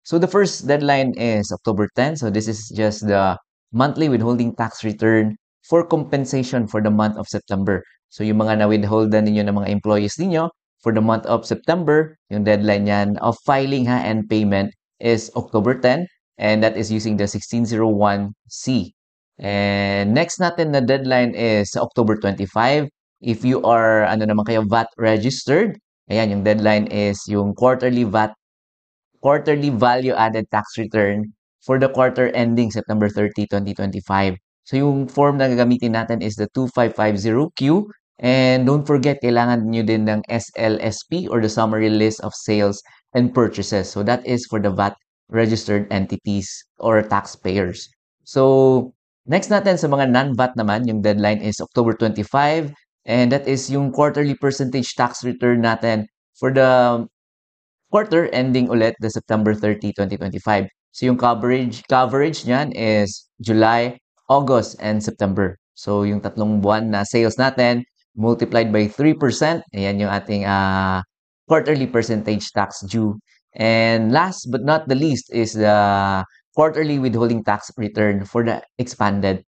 So the first deadline is October 10. So this is just the monthly withholding tax return for compensation for the month of September. So yung mga na-withholdan ninyo ng mga employees ninyo for the month of September, yung deadline yan of filing and payment is October 10, and that is using the 1601C. And next natin na deadline is October 25. If you are ano naman kayo VAT registered, ayan yung deadline is yung quarterly value added tax return for the quarter ending September 30, 2025. So yung form na gagamitin natin is the 2550Q, and don't forget kailangan niyo din ng SLSP or the summary list of sales and purchases. So that is for the VAT registered entities or taxpayers. So next natin sa mga non-VAT naman, yung deadline is October 25, and that is yung quarterly percentage tax return natin for the quarter ending ulit the September 30, 2025. So yung coverage niyan is July, August, and September. So yung tatlong buwan na sales natin multiplied by 3%, ayan yung ating quarterly percentage tax due. And last but not the least is the quarterly withholding tax return for the expanded